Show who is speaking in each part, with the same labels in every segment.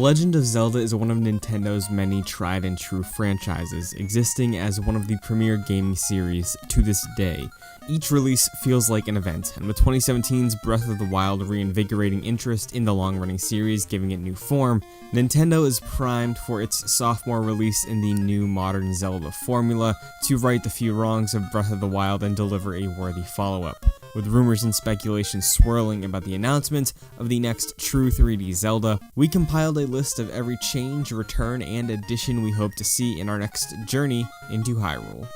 Speaker 1: Legend of Zelda is one of Nintendo's many tried and true franchises, existing as one of the premier gaming series to this day. Each release feels like an event, and with 2017's Breath of the Wild reinvigorating interest in the long-running series, giving it new form, Nintendo is primed for its sophomore release in the new modern Zelda formula to right the few wrongs of Breath of the Wild and deliver a worthy follow-up. With rumors and speculation swirling about the announcement of the next true 3D Zelda, we compiled a list of every change, return, and addition we hope to see in our next journey into Hyrule.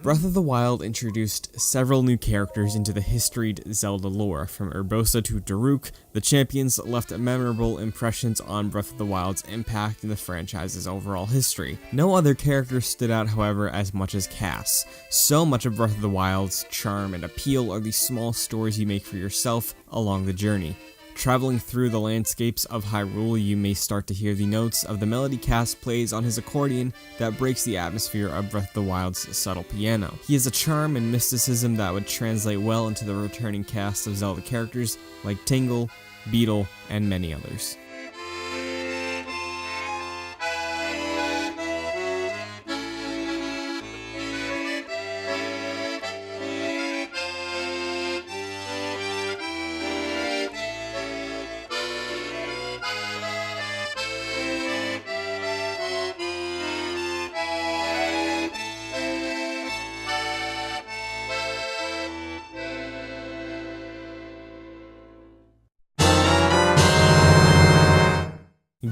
Speaker 1: Breath of the Wild introduced several new characters into the historied Zelda lore. From Urbosa to Daruk, the champions left memorable impressions on Breath of the Wild's impact in the franchise's overall history. No other character stood out, however, as much as Cass. So much of Breath of the Wild's charm and appeal are the small stories you make for yourself along the journey. Traveling through the landscapes of Hyrule, you may start to hear the notes of the melody Cass plays on his accordion that breaks the atmosphere of Breath of the Wild's subtle piano. He has a charm and mysticism that would translate well into the returning cast of Zelda characters like Tingle, Beetle, and many others.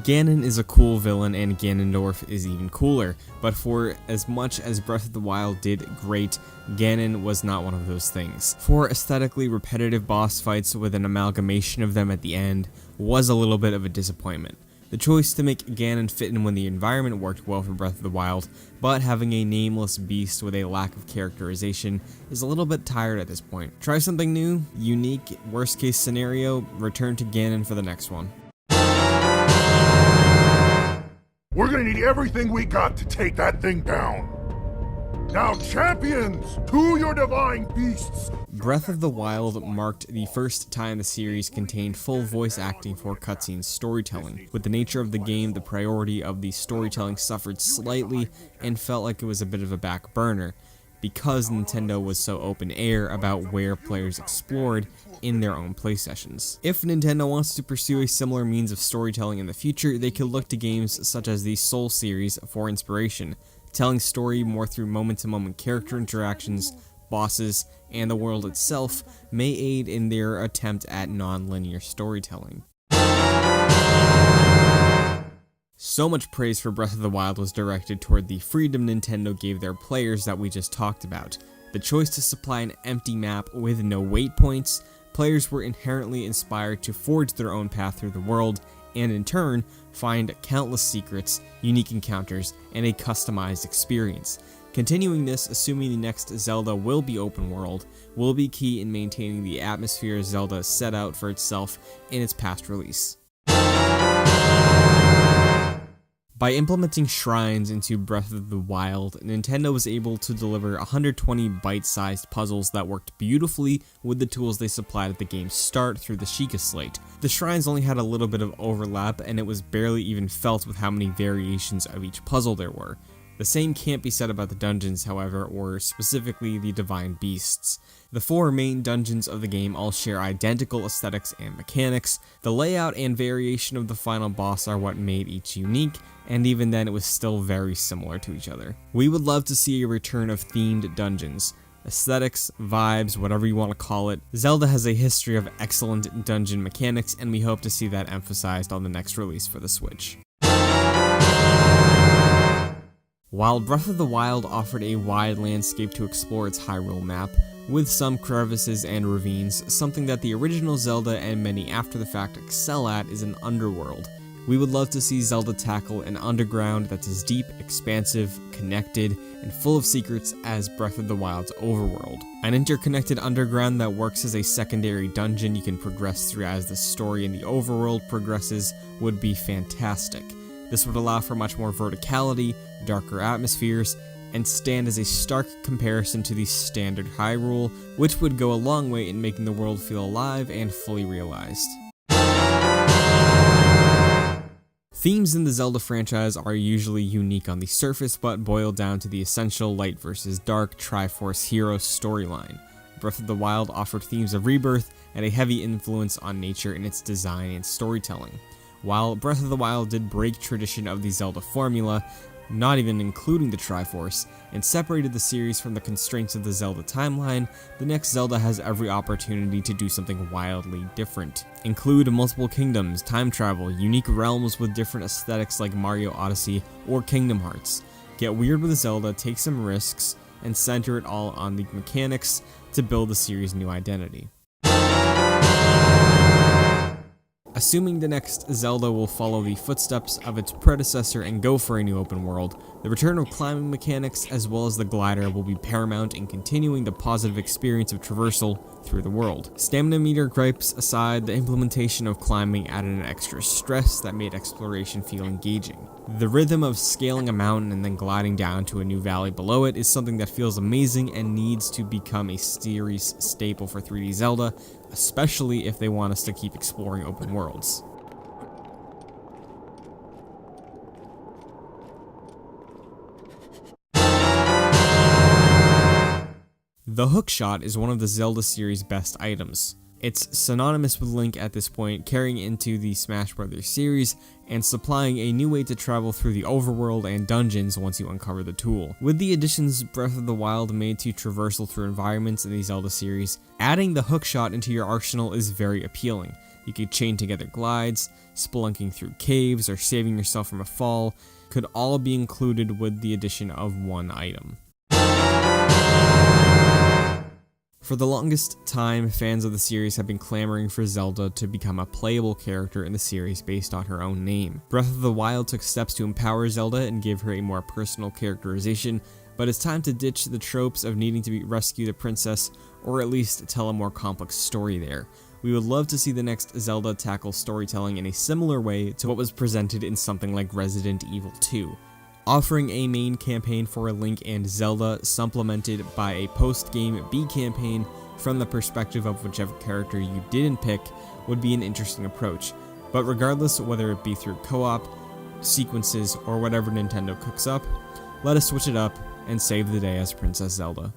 Speaker 1: Ganon is a cool villain, and Ganondorf is even cooler, but for as much as Breath of the Wild did great, Ganon was not one of those things. For aesthetically repetitive boss fights with an amalgamation of them at the end was a little bit of a disappointment. The choice to make Ganon fit in when the environment worked well for Breath of the Wild, but having a nameless beast with a lack of characterization is a little bit tired at this point. Try something new, unique, worst case scenario, return to Ganon for the next one.
Speaker 2: We're gonna need everything we got to take that thing down. Now, champions, to your divine beasts!
Speaker 1: Breath of the Wild marked the first time the series contained full voice acting for cutscene storytelling. With the nature of the game, the priority of the storytelling suffered slightly and felt like it was a bit of a back burner, because Nintendo was so open air about where players explored in their own play sessions. If Nintendo wants to pursue a similar means of storytelling in the future, they could look to games such as the Soul series for inspiration, telling story more through moment-to-moment character interactions, bosses, and the world itself may aid in their attempt at non-linear storytelling. So much praise for Breath of the Wild was directed toward the freedom Nintendo gave their players that we just talked about. The choice to supply an empty map with no waypoints, players were inherently inspired to forge their own path through the world, and in turn, find countless secrets, unique encounters, and a customized experience. Continuing this, assuming the next Zelda will be open world, will be key in maintaining the atmosphere Zelda set out for itself in its past release. By implementing shrines into Breath of the Wild, Nintendo was able to deliver 120 bite-sized puzzles that worked beautifully with the tools they supplied at the game's start through the Sheikah slate. The shrines only had a little bit of overlap, and it was barely even felt with how many variations of each puzzle there were. The same can't be said about the dungeons, however, or specifically the Divine Beasts. The four main dungeons of the game all share identical aesthetics and mechanics. The layout and variation of the final boss are what made each unique, and even then it was still very similar to each other. We would love to see a return of themed dungeons. Aesthetics, vibes, whatever you want to call it. Zelda has a history of excellent dungeon mechanics, and we hope to see that emphasized on the next release for the Switch. While Breath of the Wild offered a wide landscape to explore its Hyrule map, with some crevices and ravines, something that the original Zelda and many after the fact excel at is an underworld. We would love to see Zelda tackle an underground that's as deep, expansive, connected, and full of secrets as Breath of the Wild's overworld. An interconnected underground that works as a secondary dungeon you can progress through as the story in the overworld progresses would be fantastic. This would allow for much more verticality, darker atmospheres, and stand as a stark comparison to the standard Hyrule, which would go a long way in making the world feel alive and fully realized. Themes in the Zelda franchise are usually unique on the surface, but boil down to the essential light versus dark Triforce hero storyline. Breath of the Wild offered themes of rebirth and a heavy influence on nature in its design and storytelling. While Breath of the Wild did break tradition of the Zelda formula, not even including the Triforce, and separated the series from the constraints of the Zelda timeline, the next Zelda has every opportunity to do something wildly different. Include multiple kingdoms, time travel, unique realms with different aesthetics like Mario Odyssey or Kingdom Hearts. Get weird with Zelda, take some risks, and center it all on the mechanics to build the series' new identity. Assuming the next Zelda will follow the footsteps of its predecessor and go for a new open world, the return of climbing mechanics as well as the glider will be paramount in continuing the positive experience of traversal through the world. Stamina meter gripes aside, the implementation of climbing added an extra stress that made exploration feel engaging. The rhythm of scaling a mountain and then gliding down to a new valley below it is something that feels amazing and needs to become a series staple for 3D Zelda, especially if they want us to keep exploring open worlds. The hookshot is one of the Zelda series' best items. It's synonymous with Link at this point, carrying into the Smash Bros. Series and supplying a new way to travel through the overworld and dungeons once you uncover the tool. With the additions Breath of the Wild made to traversal through environments in the Zelda series, adding the hookshot into your arsenal is very appealing. You could chain together glides, spelunking through caves, or saving yourself from a fall could all be included with the addition of one item. For the longest time, fans of the series have been clamoring for Zelda to become a playable character in the series based on her own name. Breath of the Wild took steps to empower Zelda and give her a more personal characterization, but it's time to ditch the tropes of needing to rescue the princess, or at least tell a more complex story there. We would love to see the next Zelda tackle storytelling in a similar way to what was presented in something like Resident Evil 2. Offering a main campaign for Link and Zelda, supplemented by a post-game B campaign from the perspective of whichever character you didn't pick, would be an interesting approach. But regardless, whether it be through co-op, sequences, or whatever Nintendo cooks up, let us switch it up and save the day as Princess Zelda.